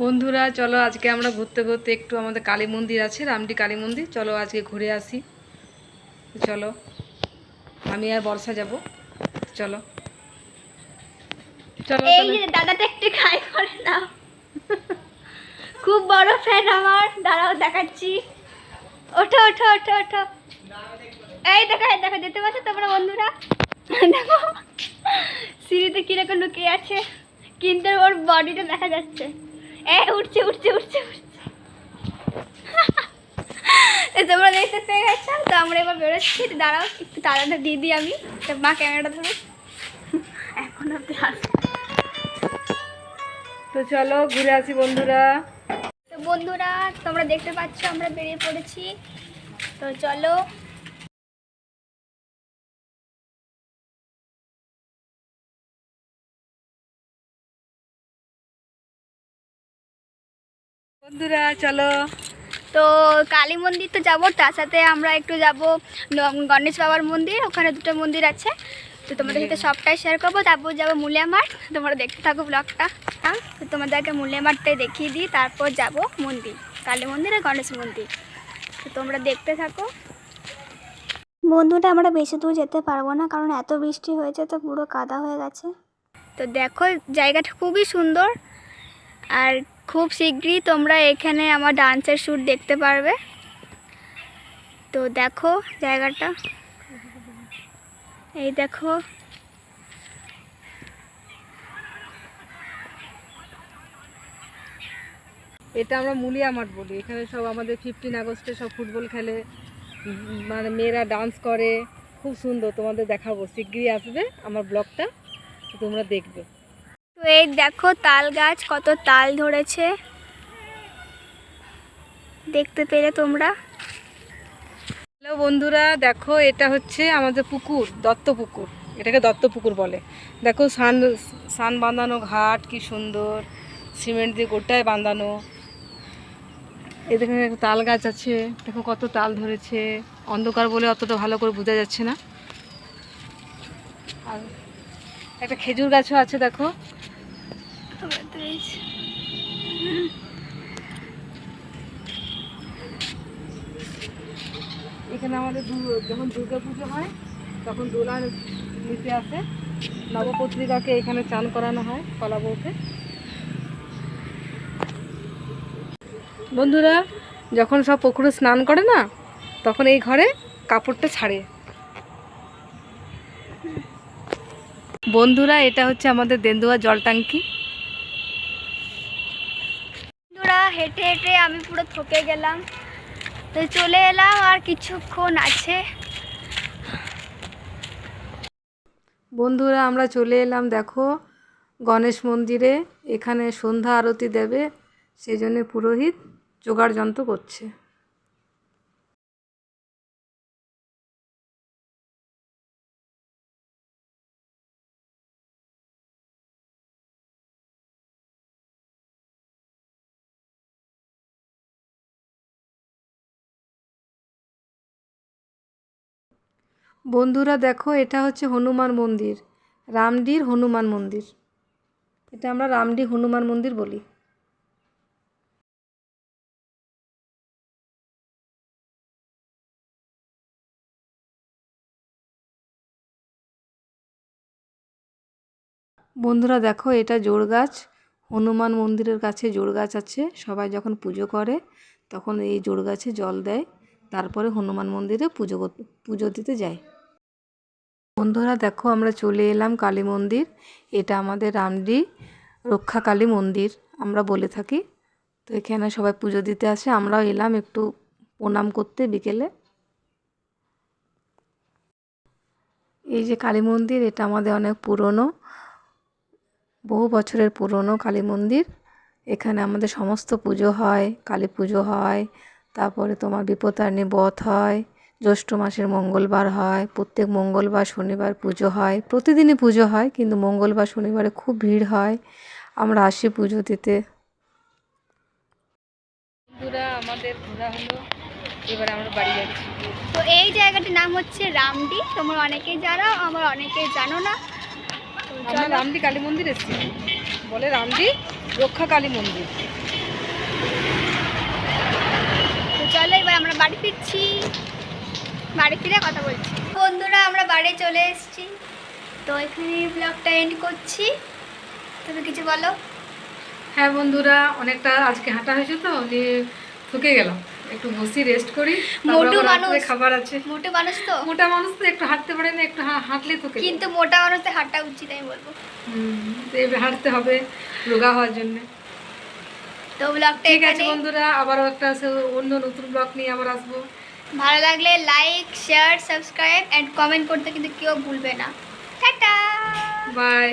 বন্ধুরা চলো আজকে আমরা ঘুরতে ঘুরতে একটু আমাদের কালী মন্দির আছে, রামডি কালী মন্দির, চলো আজকে ঘুরে আসি। চলো আমি আর বর্ষা যাব, চলো চলো। এই যে দাদাটা একটু খাই করে নাও, খুব বড় ফ্যান আমার, দাঁড়াও দেখাচ্ছি। ওঠো ওঠো ওঠো ওঠো, এই দেখো দেখো, যেতে পারছো তোমরা বন্ধুরা? দেখো সিঁড়িতে কিরকম লুকিয়ে আছে, কিন্তু ওর বডিটা দেখা যাচ্ছে। উঠছে উঠছে উঠছে উঠছে। তোমরা দেখতে পেয়ে গেছো তো, আমরা এবার বেরোচ্ছি। দাঁড়াও একটু তাড়াটা দিয়ে দিই আমি, মা ক্যামেরাটা ধরো। এখন আপনি তো চলো ঘুরে আসি বন্ধুরা। তো বন্ধুরা তোমরা দেখতে পাচ্ছ আমরা বেরিয়ে পড়েছি, তো চলো। বন্ধুরা চলো, তো কালী মন্দির তো যাবো, তার সাথে আমরা একটু যাব গণেশ বাবার মন্দির, ওখানে দুটো মন্দির আছে। তো তোমাদের সাথে সবটাই শেয়ার করবো। তারপর যাবো মুলিয়া মাঠ, তোমরা দেখতে থাকো ব্লগটা। তো তোমাদেরকে মুলিয়া মাঠটাই দেখিয়ে দিই, তারপর যাব মন্দির, কালী মন্দির আর গণেশ মন্দির। তো তোমরা দেখতে থাকো। বন্ধুটা আমরা বেশি দূর যেতে পারবো না, কারণ এত বৃষ্টি হয়েছে, তো পুরো কাদা হয়ে গেছে। তো দেখো জায়গাটা খুবই সুন্দর, আর খুব শীঘ্রই তোমরা এখানে আমার ডান্সের শ্যুট দেখতে পারবে। তো দেখো জায়গাটা, এই দেখো। এটা আমরা মুলিয়া মাঠ বলি, এখানে সব আমাদের 15 আগস্টে সব ফুটবল খেলে, মানে মেয়েরা ডান্স করে, খুব সুন্দর। তোমাদের দেখাবো, শিগগিরই আসবে আমার ব্লগটা, তোমরা দেখবে। তো এই দেখো তাল গাছ, কত তাল ধরেছে দেখতে পেলে তোমরা। হ্যালো বন্ধুরা, দেখো এটা হচ্ছে আমাদের পুকুর, দত্ত পুকুর, এটাকে দত্ত পুকুর বলে। দেখো সান বাঁধানো ঘাট, কি সুন্দর, সিমেন্ট দিয়ে গোটায় বাঁধানো। এই দেখো একটা তাল গাছ আছে, দেখো কত তাল ধরেছে, অন্ধকার বলে অতটা ভালো করে বোঝা যাচ্ছে না। আর একটা খেজুর গাছও আছে, দেখো। এখানে আমাদের যখন দুর্গা পুজো হয় তখন দোলা নিতে আসে, নবপত্রিকাকে এখানে চান করানো হয়, কলা বউকে। বন্ধুরা যখন সব পুকুরে স্নান করে না, তখন এই ঘরে কাপড়টা ছাড়ে। বন্ধুরা এটা হচ্ছে আমাদের দেন্দুয়া জল ট্যাঙ্কি। বন্ধুরা হেঁটে হেঁটে আমি পুরো থকে গেলাম, তো চলে এলাম, আর কিছুক্ষণ আছে। বন্ধুরা আমরা চলে এলাম, দেখো গণেশ মন্দিরে। এখানে সন্ধ্যা আরতি দেবে, সেই জন্য পুরোহিত জোগাড় যন্ত্র করছে। বন্ধুরা দেখো এটা হচ্ছে হনুমান মন্দির, রামডির হনুমান মন্দির। এটা আমরা রামডি হনুমান মন্দির বলি। বন্ধুরা দেখো এটা জোড় গাছ, হনুমান মন্দিরের কাছে জোড় গাছ আছে। সবাই যখন পুজো করে তখন এই জোড় গাছে জল দেয়, তারপরে হনুমান মন্দিরে পুজো দিতে যায়। বন্ধুরা দেখো আমরা চলে এলাম কালী মন্দির, এটা আমাদের রামডি রক্ষা কালী মন্দির আমরা বলে থাকি। তো এখানে সবাই পুজো দিতে আসে, আমরাও এলাম একটু প্রণাম করতে বিকেলে। এই যে কালী মন্দির, এটা আমাদের অনেক পুরনো, বহু বছরের পুরনো কালী মন্দির। এখানে আমাদের সমস্ত পুজো হয়, কালী পুজো হয়, তারপরে তোমার বিপত্তারিণী বধ হয়, জ্যৈষ্ঠ মাসের মঙ্গলবার হয়, প্রত্যেক মঙ্গলবার শনিবার পুজো হয়, প্রতিদিনই পুজো হয়, কিন্তু মঙ্গলবার শনিবারে খুব ভিড় হয়, আমরা আসি পুজো দিতে। বন্ধুরা আমাদের ঘোরা হলো, এবার আমরা বাড়ি যাচ্ছি। তো এই জায়গাটির নাম হচ্ছে রামডি, তোমরা অনেকেই জানো, আমার অনেকেই জানো না। তো আমরা চলো। রামডি কালী মন্দির এসেছি, বলে রামডি রক্ষা কালী মন্দির। তো চলো এবার আমরা বাড়ি ফিরছি, বাড়ি ফিরে কথা বলছি। বন্ধুরা আমরা বাড়ি চলে এসেছি, তো এখানে ব্লগটা এন্ড করছি। তুমি কিছু বলো। হ্যাঁ বন্ধুরা, অনেকটা আজকে হাঁটা হয়েছে তো, নিয়ে থকে গেলাম, একটু বসি রেস্ট করি। মোটু মানুষ, খাবার আছে। মোটু মানুষ তো, মোটা মানুষ তো একটু হাঁটতে পারে না, একটু হাঁটলে থকে যায়। কিন্তু মোটা মানুষদের হাঁটা উচিত আমি বলবো। তো এবার হাঁটতে হবে রোগা হওয়ার জন্য। তো ব্লগটা ঠিক আছে এখানে, বন্ধুরা, আবারও একটা অন্য নতুন ব্লগ নিয়ে আবার আসবো। ভালো লাগলে like share subscribe and comment করতে কিন্তু কেউ ভুলবে না। টাটা। বাই।